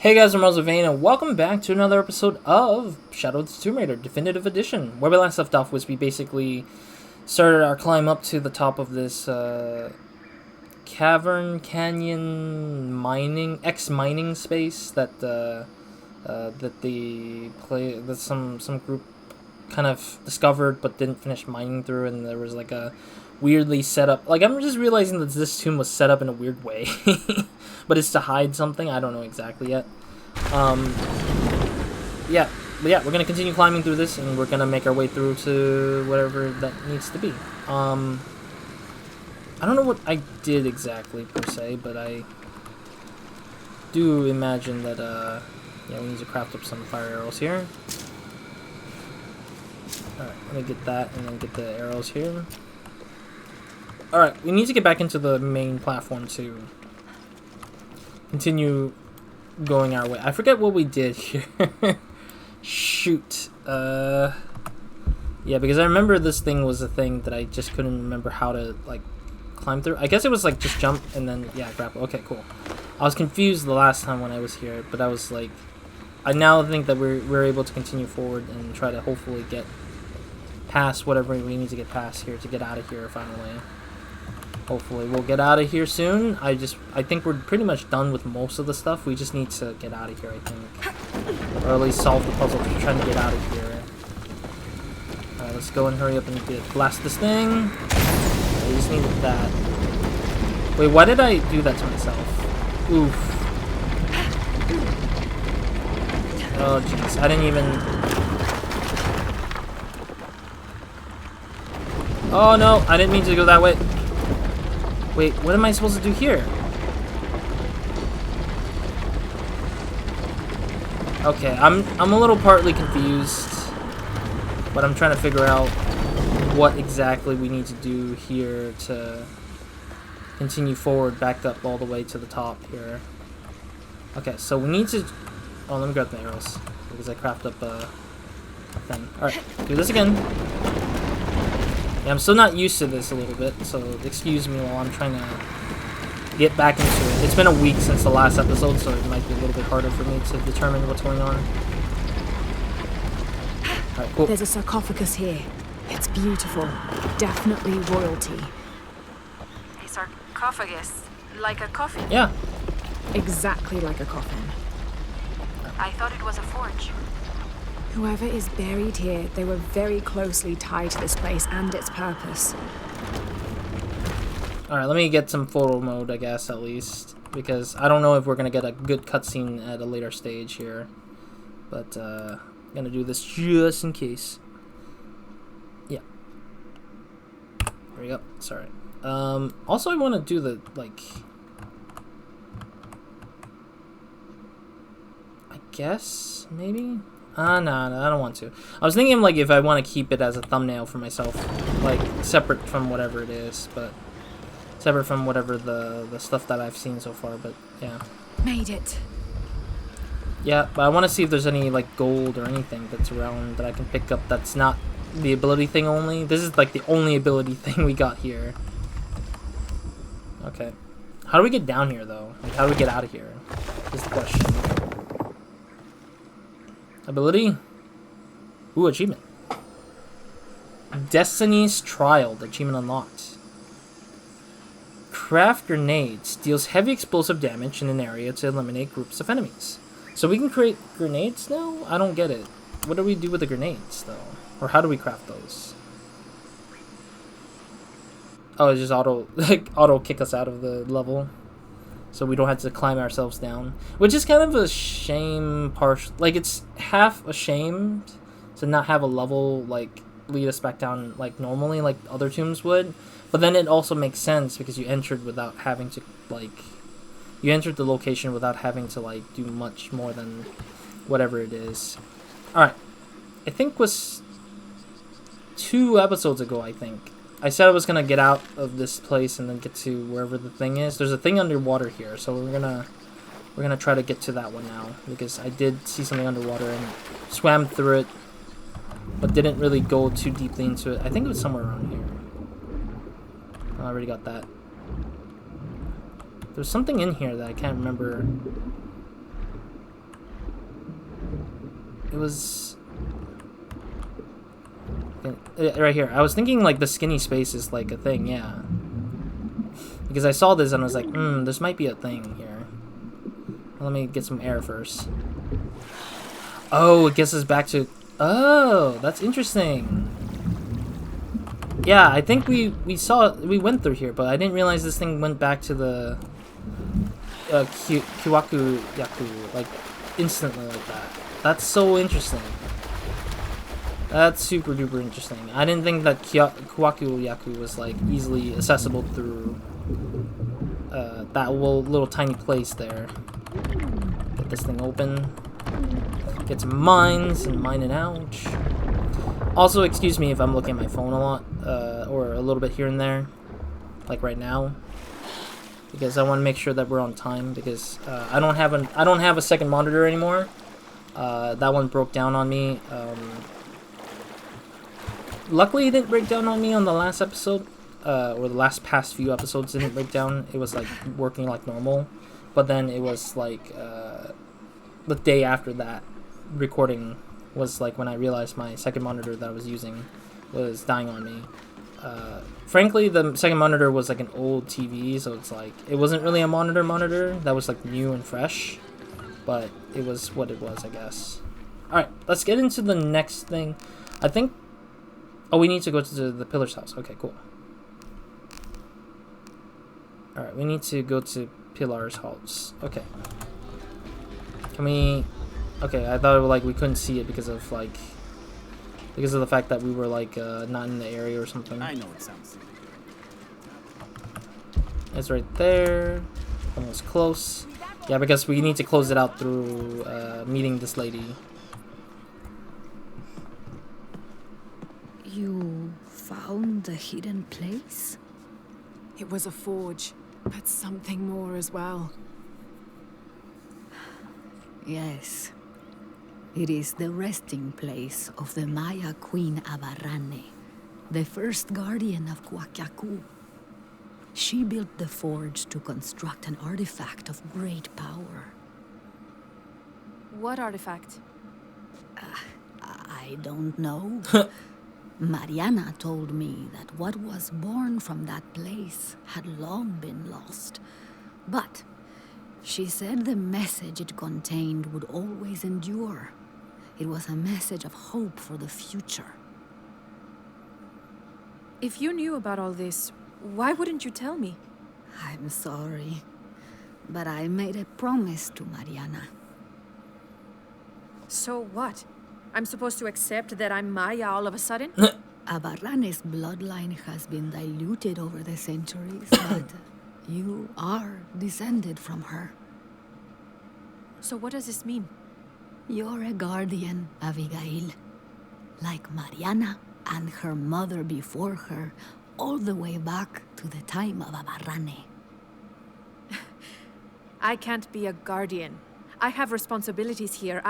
Hey guys, I'm RozaldVane, and welcome back to another episode of Shadow of the Tomb Raider Definitive Edition. Where we last left off was we basically started our climb up to the top of this cavern, canyon, mining space that some group kind of discovered but didn't finish mining through, and there was like a weirdly set up. Like, I'm just realizing that this tomb was set up in a weird way. But it's to hide something. I don't know exactly yet. Yeah, but yeah, we're gonna continue climbing through this, and we're gonna make our way through to whatever that needs to be. I don't know what I did exactly per se, but I do imagine that yeah, we need to craft up some fire arrows here. All right, let me get that, and then get the arrows here. All right, we need to get back into the main platform to continue going our way. I forget what we did here. Shoot. Yeah, because I remember this thing was a thing that I just couldn't remember how to, like, climb through. I guess it was, like, just jump and then, yeah, grapple. Okay, cool. I was confused the last time when I was here, but I was, like, I now think that we're able to continue forward and try to hopefully get past whatever we need to get past here to get out of here finally. Hopefully we'll get out of here soon. I think we're pretty much done with most of the stuff. We just need to get out of here, I think. Or at least solve the puzzle for trying to get out of here. Alright, let's go and hurry up and blast this thing. I just needed that. Wait, why did I do that to myself? Oof. Oh, jeez. I didn't even... Oh, no. I didn't mean to go that way. Wait, what am I supposed to do here? Okay, I'm a little partly confused, but I'm trying to figure out what exactly we need to do here to continue forward, back up all the way to the top here. Okay, so we need to... Oh, let me grab the arrows, because I craft up a thing. Alright, do this again. Yeah, I'm still not used to this a little bit, so excuse me while I'm trying to get back into it. It's been a week since the last episode, so it might be a little bit harder for me to determine what's going on. Alright, cool. There's a sarcophagus here. It's beautiful. Definitely royalty. A sarcophagus? Like a coffin? Yeah. Exactly like a coffin. I thought it was a forge. Whoever is buried here, they were very closely tied to this place and its purpose. Alright, let me get some photo mode, I guess, at least. Because I don't know if we're going to get a good cutscene at a later stage here. But, I'm going to do this just in case. Yeah. There we go. Sorry. Also, I want to do the, like... I guess, maybe? No, I don't want to. I was thinking, like, if I want to keep it as a thumbnail for myself, like, separate from whatever it is, but separate from whatever the stuff that I've seen so far, but yeah. Made it. Yeah, but I want to see if there's any, like, gold or anything that's around that I can pick up that's not the ability thing only. This is, like, the only ability thing we got here. Okay. How do we get down here, though? Like, how do we get out of here? Is the question. Ability? Ooh, achievement. Destiny's Trial. Achievement unlocked. Craft grenades. Deals heavy explosive damage in an area to eliminate groups of enemies. So we can create grenades now? I don't get it. What do we do with the grenades, though? Or how do we craft those? Oh, it's just auto kick us out of the level. So we don't have to climb ourselves down. Which is kind of a shame, like, it's half ashamed to not have a level, like, lead us back down, like, normally, like other tombs would. But then it also makes sense because you entered without having to, like... You entered the location without having to, like, do much more than whatever it is. Alright. I think was 2 episodes ago, I think. I said I was gonna get out of this place and then get to wherever the thing is. There's a thing underwater here, so we're gonna try to get to that one now because I did see something underwater and swam through it, but didn't really go too deeply into it. I think it was somewhere around here. Oh, I already got that. There's something in here that I can't remember It was right here. I was thinking like the skinny space is like a thing, yeah. Because I saw this and I was like, this might be a thing here. Let me get some air first. Oh, it gets us back to... Oh, that's interesting. Yeah, I think we went through here, but I didn't realize this thing went back to the Kiwaku Yaku, like, instantly like that. That's so interesting. That's super duper interesting. I didn't think that Kiwaku Yaku was, like, easily accessible through that little tiny place there. Get this thing open. Get some mines and mine it out. Also, excuse me if I'm looking at my phone a lot, or a little bit here and there, like right now, because I want to make sure that we're on time. Because I don't have a second monitor anymore. That one broke down on me. Luckily, it didn't break down on me on the last episode, or the past few episodes didn't break down. It was like working like normal, but then it was like the day after that recording was like when I realized my second monitor that I was using was dying on me. Frankly, the second monitor was like an old TV, so it's like it wasn't really a monitor that was like new and fresh, but it was what it was, I guess. Alright, let's get into the next thing. I think... Oh, we need to go to the Pillar's house. Okay, cool. Alright, we need to go to Pilar's house. Okay. Can we... Okay, I thought like we couldn't see it because of the fact that we were like not in the area or something. I know it sounds. It's right there. Almost close. Yeah, because we need to close it out through meeting this lady. You found the hidden place? It was a forge, but something more as well. Yes. It is the resting place of the Maya Queen Abarrane, the first guardian of Kwakyaku. She built the forge to construct an artifact of great power. What artifact? I don't know. Mariana told me that what was born from that place had long been lost. But she said the message it contained would always endure. It was a message of hope for the future. If you knew about all this, why wouldn't you tell me? I'm sorry, but I made a promise to Mariana. So what? I'm supposed to accept that I'm Maya all of a sudden? Abarrane's bloodline has been diluted over the centuries, but you are descended from her. So what does this mean? You're a guardian, Abigail. Like Mariana and her mother before her, all the way back to the time of Abarrane. I can't be a guardian. I have responsibilities here.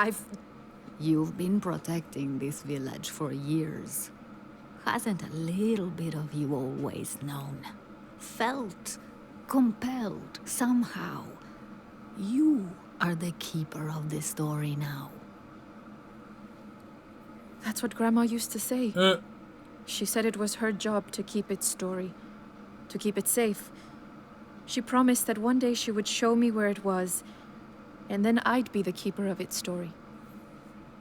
You've been protecting this village for years. Hasn't a little bit of you always known? Felt compelled somehow. You are the keeper of the story now. That's what Grandma used to say. She said it was her job to keep its story, to keep it safe. She promised that one day she would show me where it was, and then I'd be the keeper of its story.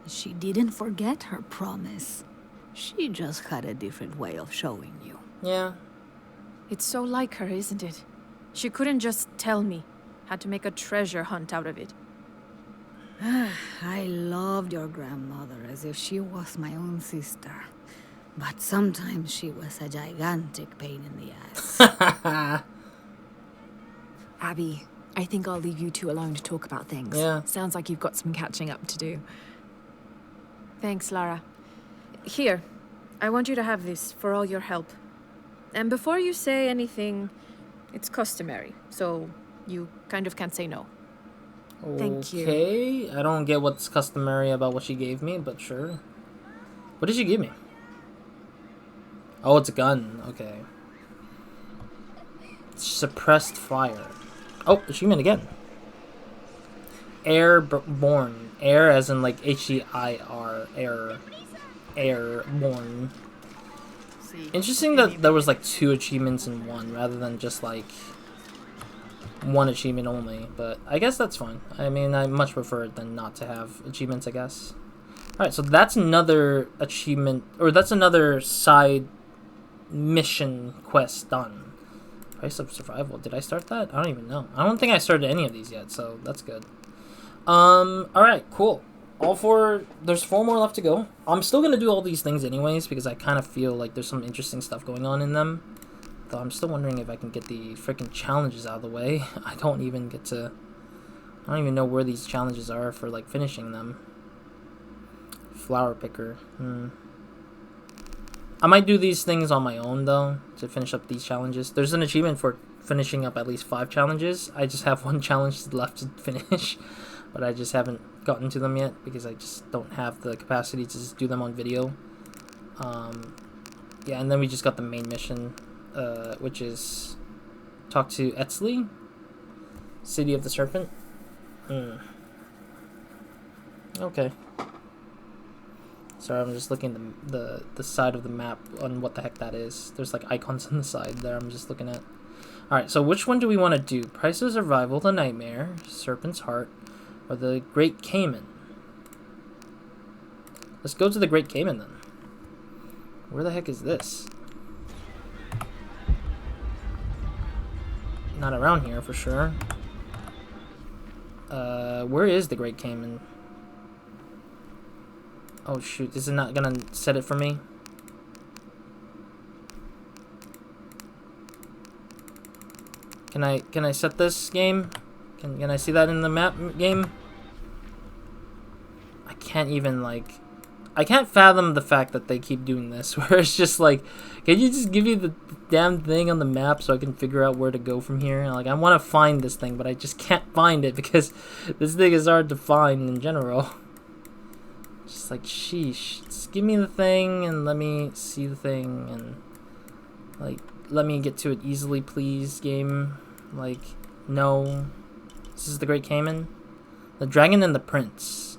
She didn't forget her promise. She just had a different way of showing you. Yeah. It's so like her, isn't it? She couldn't just tell me. Had to make a treasure hunt out of it. I loved your grandmother as if she was my own sister. But sometimes she was a gigantic pain in the ass. Abby, I think I'll leave you two alone to talk about things. Yeah. Sounds like you've got some catching up to do. Thanks, Lara. Here, I want you to have this for all your help. And before you say anything, it's customary, so you kind of can't say no. Thank you. Okay, I don't get what's customary about what she gave me, but sure. What did she give me? Oh, it's a gun. Okay. Suppressed fire. Oh, achievement again. Airborne. air as in like H-E-I-R, air, airborne. Interesting that there was like 2 achievements in one rather than just like 1 achievement only, but I guess that's fine. I mean, I much prefer it than not to have achievements, I guess. Alright, so that's another achievement, or that's another side mission quest done. Price of survival. Did I start that? I don't even know. I don't think I started any of these yet, so that's good. Alright, cool. There's 4 more left to go. I'm still gonna do all these things anyways, because I kind of feel like there's some interesting stuff going on in them. Though I'm still wondering if I can get the freaking challenges out of the way. I don't even know where these challenges are for like finishing them. Flower picker. I might do these things on my own though to finish up these challenges. There's an achievement for finishing up at least 5 challenges. I just have 1 challenge left to finish, but I just haven't gotten to them yet because I just don't have the capacity to just do them on video. Yeah, and then we just got the main mission, which is talk to Etzli, City of the Serpent. Okay. Sorry, I'm just looking at the side of the map on what the heck that is. There's like icons on the side there I'm just looking at. Alright, so which one do we want to do? Price of Survival, the Nightmare, Serpent's Heart, or the Great Cayman? Let's go to the Great Cayman then. Where the heck is this? Not around here for sure. Where is the Great Cayman? Oh shoot, is it not gonna set it for me? Can I set this game? Can I see that in the map game? I can't even like, I can't fathom the fact that they keep doing this where it's just like, can you just give me the damn thing on the map so I can figure out where to go from here? Like, I want to find this thing, but I just can't find it because this thing is hard to find in general. Just like, sheesh. Just give me the thing and let me see the thing and like, let me get to it easily, please, game. Like, no. This is the Great Cayman? The Dragon and the Prince.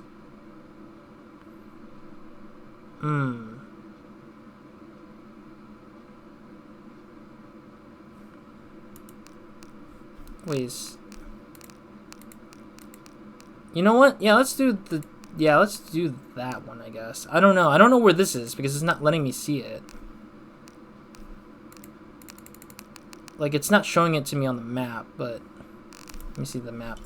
Wait. You know what? Yeah, let's do that one, I guess. I don't know. I don't know where this is because it's not letting me see it. Like, it's not showing it to me on the map, but let me see the map.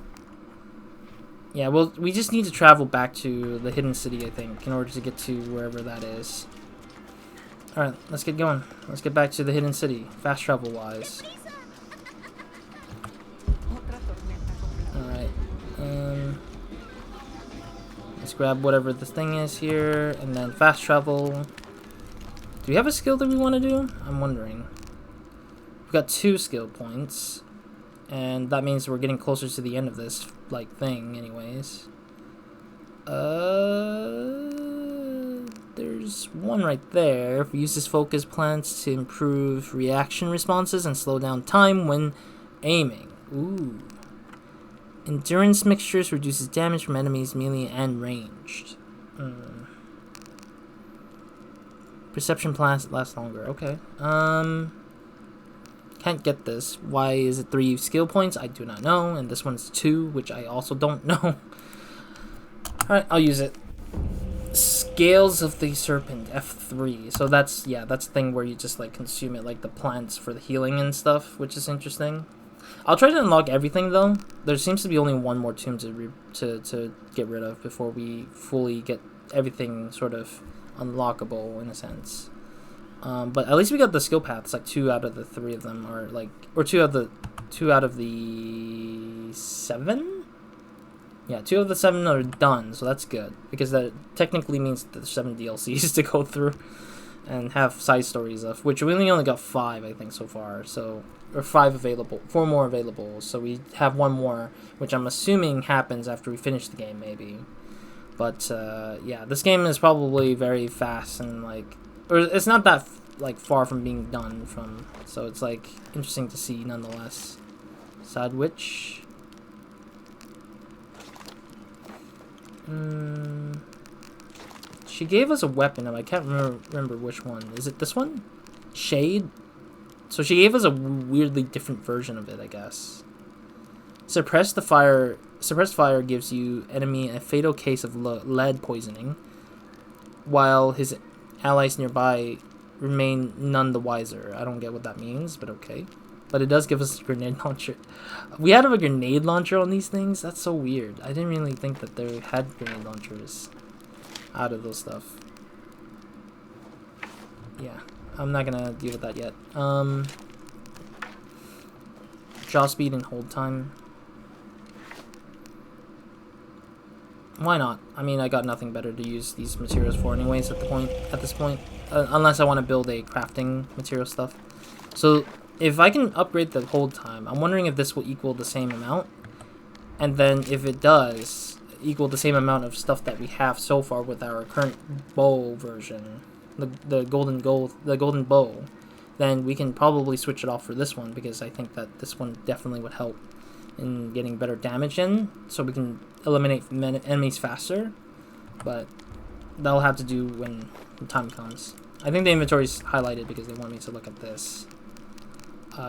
Yeah, well, we just need to travel back to the hidden city, I think, in order to get to wherever that is. Alright, let's get going. Let's get back to the hidden city, fast travel-wise. Alright, let's grab whatever this thing is here, and then fast travel. Do we have a skill that we want to do? I'm wondering. We've got 2 skill points, and that means we're getting closer to the end of this, like, thing, anyways. There's one right there. If we use this focus plants to improve reaction responses and slow down time when aiming. Ooh. Endurance mixtures reduces damage from enemies melee and ranged. Perception plants last longer. Okay. Can't get this. Why is it 3 skill points? I do not know. And this one's 2, which I also don't know. Alright, I'll use it. Scales of the Serpent, F3. So that's, yeah, that's the thing where you just like consume it, like the plants for the healing and stuff, which is interesting. I'll try to unlock everything though. There seems to be only one more tomb to get rid of before we fully get everything sort of unlockable in a sense. But at least we got the skill paths. Like 2 out of the 3 of them are like, or 2 out of the 7. Yeah, 2 of the 7 are done, so that's good because that technically means that there's 7 DLCs to go through and have side stories of, which we only got 5 I think so far. So, or 5 available, 4 more available. So we have 1 more, which I'm assuming happens after we finish the game, maybe. But yeah, this game is probably very fast and like. Or it's not that like far from being done from, so it's like interesting to see nonetheless. Side witch. She gave us a weapon, and I can't remember which one. Is it this one? Shade? So she gave us a weirdly different version of it, I guess. Suppressed fire gives you enemy a fatal case of lead poisoning, while his allies nearby remain none the wiser. I don't get what that means, but okay. But it does give us a grenade launcher. We had a grenade launcher on these things? That's so weird. I didn't really think that they had grenade launchers out of those stuff. Yeah, I'm not gonna deal with that yet. Jaw speed and hold time. Why not? I mean, I got nothing better to use these materials for anyways at this point. Unless I want to build a crafting material stuff. So if I can upgrade the hold time, I'm wondering if this will equal the same amount. And then if it does equal the same amount of stuff that we have so far with our current bow version, the golden bow, then we can probably switch it off for this one, because I think that this one definitely would help in getting better damage in, so we can eliminate enemies faster. But that'll have to do when the time comes. I think the inventory's highlighted because they want me to look at this,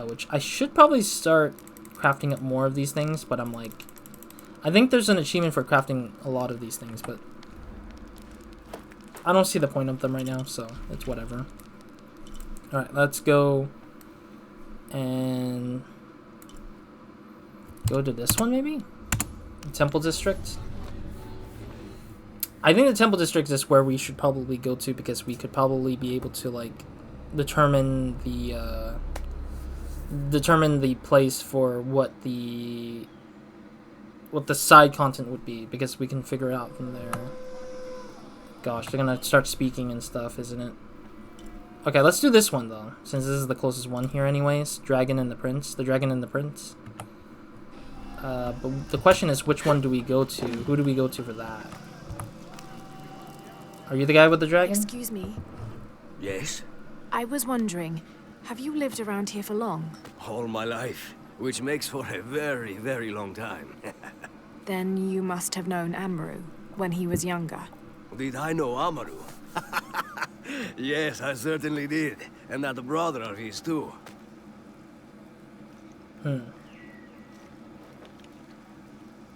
which I should probably start crafting up more of these things, but I'm like, I think there's an achievement for crafting a lot of these things, but I don't see the point of them right now, so it's whatever. Alright, let's go and go to this one, maybe? Temple District? I think the Temple District is where we should probably go to, because we could probably be able to, like, determine the place for what the side content would be, because we can figure it out from there. Gosh, they're gonna start speaking and stuff, isn't it? Okay, let's do this one, though, since this is the closest one here anyways. Dragon and the Prince. The Dragon and the Prince. But the question is, which one do we go to? Who do we go to for that? Are you the guy with the dragon? Excuse me. Yes? I was wondering, have you lived around here for long? All my life, which makes for a very, very long time. Then you must have known Amaru when he was younger. Did I know Amaru? Yes, I certainly did. And that brother of his too.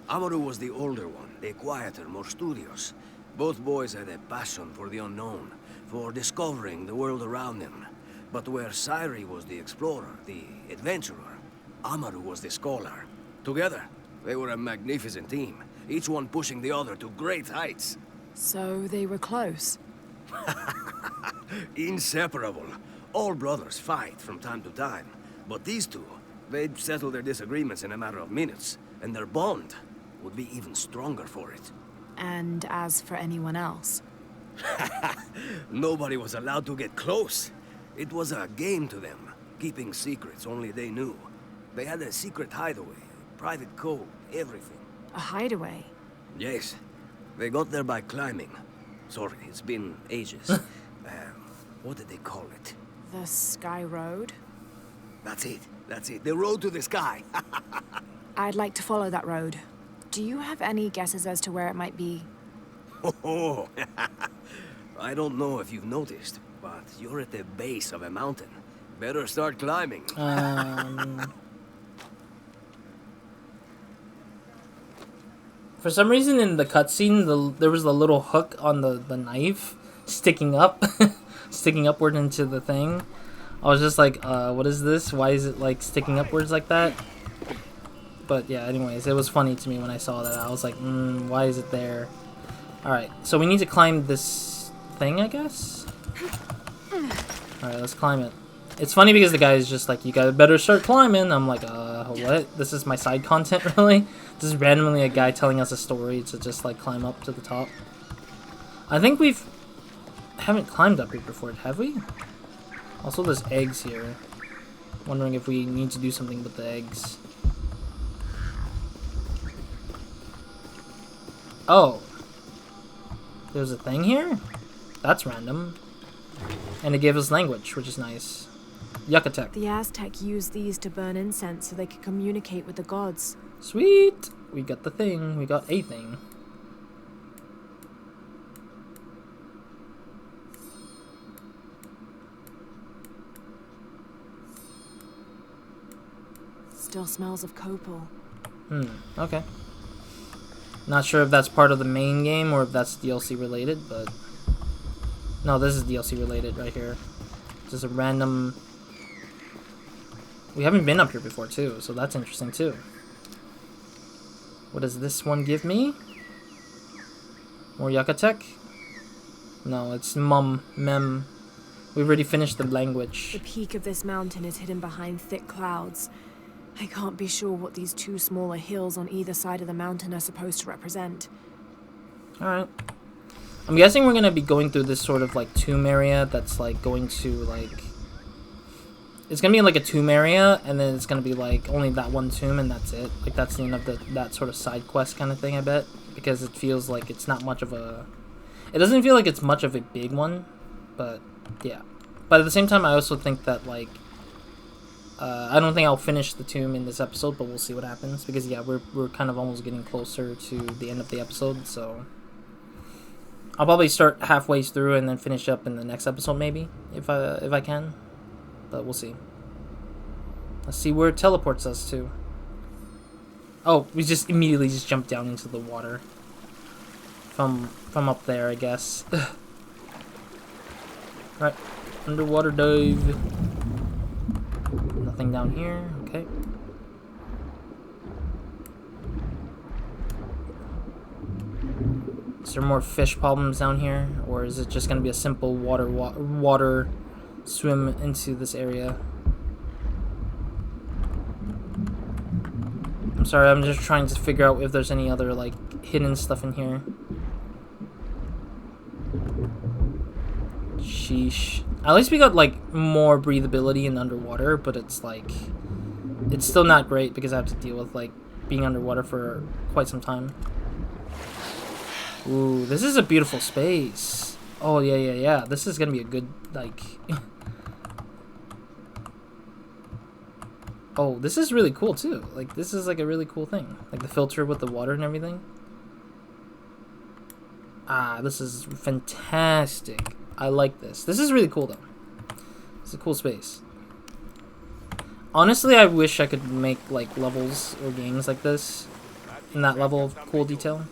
Amaru was the older one, the quieter, more studious. Both boys had a passion for the unknown, for discovering the world around them. But where Sairi was the explorer, the adventurer, Amaru was the scholar. Together, they were a magnificent team, each one pushing the other to great heights. So they were close. Inseparable. All brothers fight from time to time. But these two, they'd settle their disagreements in a matter of minutes, and their bond would be even stronger for it. And as for anyone else? Nobody was allowed to get close. It was a game to them, keeping secrets only they knew. They had a secret hideaway, private code, everything. A hideaway? Yes. They got there by climbing. Sorry, it's been ages. What did they call it? The Sky Road? That's it. That's it. The road to the sky. I'd like to follow that road. Do you have any guesses as to where it might be? Oh, I don't know if you've noticed, but you're at the base of a mountain. Better start climbing. For some reason in the cutscene, there was a little hook on the knife sticking up, sticking upward into the thing. I was just like, what is this? Why is it like sticking upwards like that? But yeah, anyways, it was funny to me when I saw that. I was like, why is it there? Alright, so we need to climb this thing, I guess? Alright, let's climb it. It's funny because the guy is just like, you guys better start climbing. I'm like, what? This is my side content, really? This is randomly a guy telling us a story to just like climb up to the top. I think haven't climbed up here before, have we? Also, there's eggs here. Wondering if we need to do something with the eggs. Oh. There's a thing here? That's random. And it gave us language, which is nice. Yucatec. The Aztec used these to burn incense so they could communicate with the gods. Sweet! We got the thing. We got a thing. still smells of copal. Okay. Not sure if that's part of the main game or if that's DLC related, but... No, this is DLC related right here. Just a random... We haven't been up here before, too, so that's interesting, too. What does this one give me? More Yucatec? No, it's Mem. We've already finished the language. The peak of this mountain is hidden behind thick clouds. I can't be sure what these two smaller hills on either side of the mountain are supposed to represent. Alright. I'm guessing we're gonna be going through this sort of like tomb area that's like going to like... It's gonna be like a tomb area, and then it's gonna be like only that one tomb and that's it. Like that's the end of that sort of side quest kind of thing, I bet. Because it feels like it's not much of a... It doesn't feel like it's much of a big one, but yeah. But at the same time, I also think that like... I don't think I'll finish the tomb in this episode, but we'll see what happens. Because yeah, we're kind of almost getting closer to the end of the episode, so... I'll probably start halfway through and then finish up in the next episode maybe, if I can. But we'll see. Let's see where it teleports us to. Oh, we just immediately just jumped down into the water. From up there, I guess. Right, underwater dive. Nothing down here, okay. Is there more fish problems down here, or is it just gonna be a simple water swim into this area? I'm sorry, I'm just trying to figure out if there's any other like hidden stuff in here. Sheesh. At least we got like more breathability in underwater, but it's like it's still not great because I have to deal with like being underwater for quite some time. Ooh, this is a beautiful space. Oh yeah. This is gonna be a good like. Oh, this is really cool too. Like this is like a really cool thing. Like the filter with the water and everything. Ah, this is fantastic. I like this. This is really cool though. It's a cool space. Honestly, I wish I could make like levels or games like this in that level of cool detail.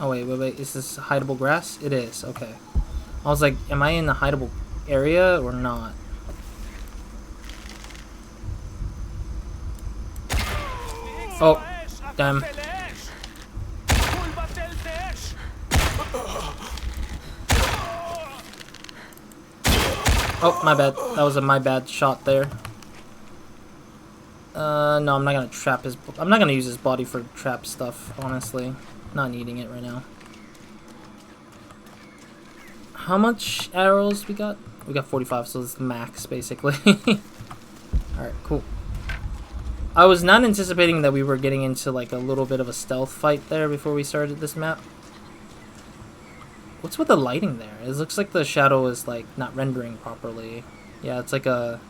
Oh wait, is this hideable grass? It is, okay. I was like, am I in the hideable area or not? Oh, damn. Oh, my bad. That was my bad shot there. No, I'm not gonna trap his... I'm not gonna use his body for trap stuff, honestly. Not needing it right now. How much arrows we got? We got 45, so it's the max, basically. Alright, cool. I was not anticipating that we were getting into, like, a little bit of a stealth fight there before we started this map. What's with the lighting there? It looks like the shadow is, like, not rendering properly. Yeah, it's like a...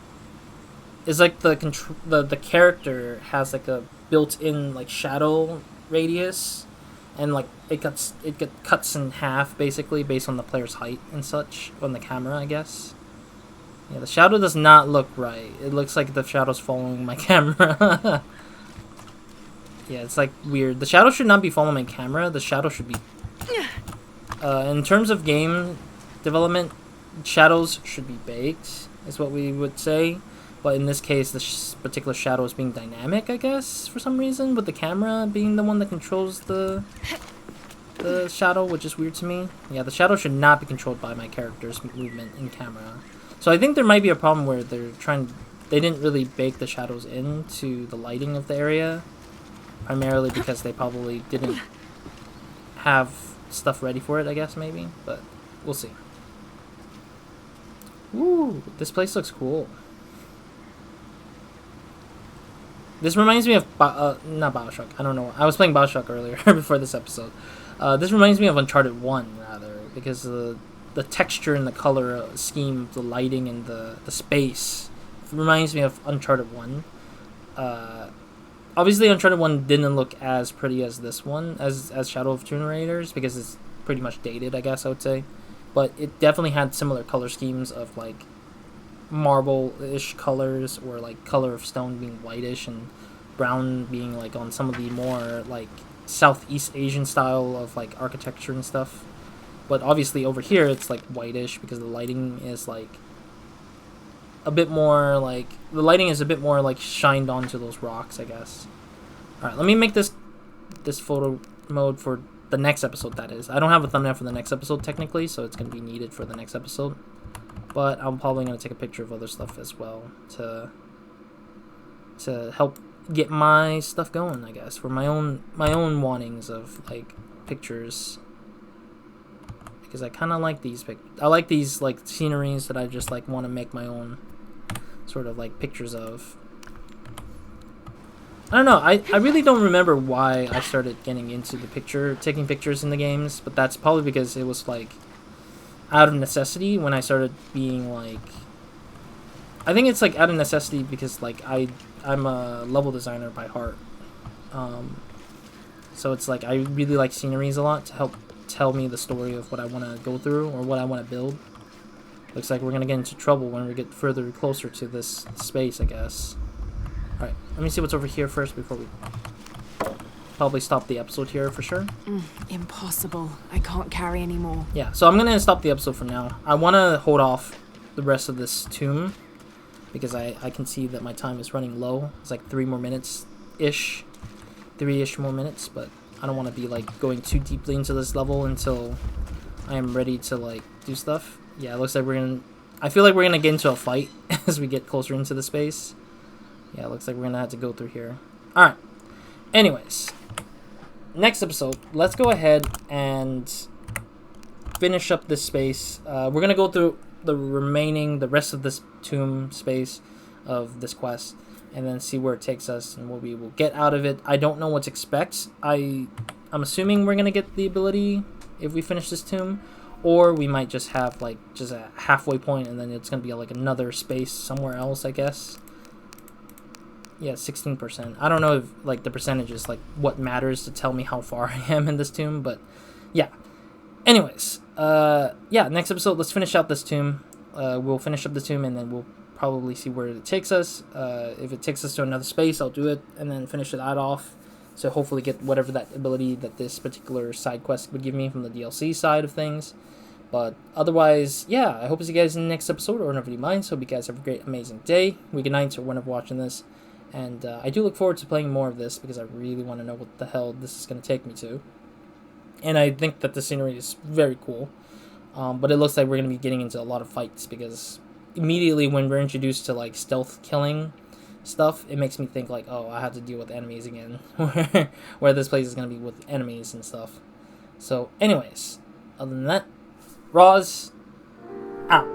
It's like the character has, like, a built-in, like, shadow radius. And like it cuts in half basically based on the player's height and such on the camera, I guess. Yeah, the shadow does not look right. It looks like the shadow's following my camera. Yeah, it's like weird. The shadow should not be following my camera. The shadow should be. In terms of game development, shadows should be baked, is what we would say. But in this case, this particular shadow is being dynamic, I guess, for some reason, with the camera being the one that controls the shadow, which is weird to me. Yeah, the shadow should not be controlled by my character's movement in camera. So I think there might be a problem where they didn't really bake the shadows into the lighting of the area, primarily because they probably didn't have stuff ready for it, I guess, maybe, but we'll see. Ooh, this place looks cool. This reminds me of not Bioshock. I don't know. I was playing Bioshock earlier before this episode. This reminds me of Uncharted 1 rather, because the texture and the color scheme, the lighting and the space reminds me of Uncharted 1. Obviously Uncharted 1 didn't look as pretty as this one, as Shadow of Tomb Raiders, because it's pretty much dated, I guess I would say. But it definitely had similar color schemes of like marble-ish colors, or like color of stone being whitish and brown being like on some of the more like Southeast Asian style of like architecture and stuff. But obviously over here it's like whitish because the lighting is like a bit more like shined onto those rocks, I guess. Alright, let me make this photo mode for the next episode, that is. I don't have a thumbnail for the next episode technically, so it's going to be needed for the next episode. But I'm probably going to take a picture of other stuff as well to help get my stuff going, I guess, for my own wantings of like pictures, because I kind of like these I like these like sceneries that I just like want to make my own sort of like pictures of. I don't know, I really don't remember why I started getting into taking pictures in the games, but that's probably because it was like out of necessity when I started being like, I think it's like out of necessity because like I'm a level designer by heart, so it's like I really like sceneries a lot to help tell me the story of what I want to go through or what I want to build. Looks like we're gonna get into trouble when we get further closer to this space, I guess. Alright, let me see what's over here first before we probably stop the episode here for sure. Impossible. I can't carry anymore. Yeah, so I'm going to stop the episode for now. I want to hold off the rest of this tomb because I can see that my time is running low. It's like 3 more minutes-ish. 3-ish more minutes, but I don't want to be like going too deeply into this level until I am ready to like do stuff. Yeah, it looks like I feel like we're going to get into a fight as we get closer into the space. Yeah, it looks like we're going to have to go through here. Alright. Anyways. Next episode, let's go ahead and finish up this space. We're going to go through the rest of this tomb space of this quest, and then see where it takes us and what we will get out of it. I don't know what to expect. I'm assuming we're going to get the ability if we finish this tomb, or we might just have like just a halfway point and then it's going to be like another space somewhere else, I guess. Yeah, 16%. I don't know if like the percentage is like what matters to tell me how far I am in this tomb, but yeah. Anyways, yeah, next episode, let's finish out this tomb. We'll finish up the tomb and then we'll probably see where it takes us. If it takes us to another space, I'll do it and then finish that off. So hopefully get whatever that ability that this particular side quest would give me from the DLC side of things. But otherwise, yeah, I hope to see you guys in the next episode or whenever you mind. So hope you guys have a great, amazing day, week and night, or whenever watching this. And I do look forward to playing more of this because I really want to know what the hell this is going to take me to. And I think that the scenery is very cool. But it looks like we're going to be getting into a lot of fights because immediately when we're introduced to like stealth killing stuff, it makes me think like, oh, I have to deal with enemies again. Where this place is going to be with enemies and stuff. So anyways, other than that, Roz out.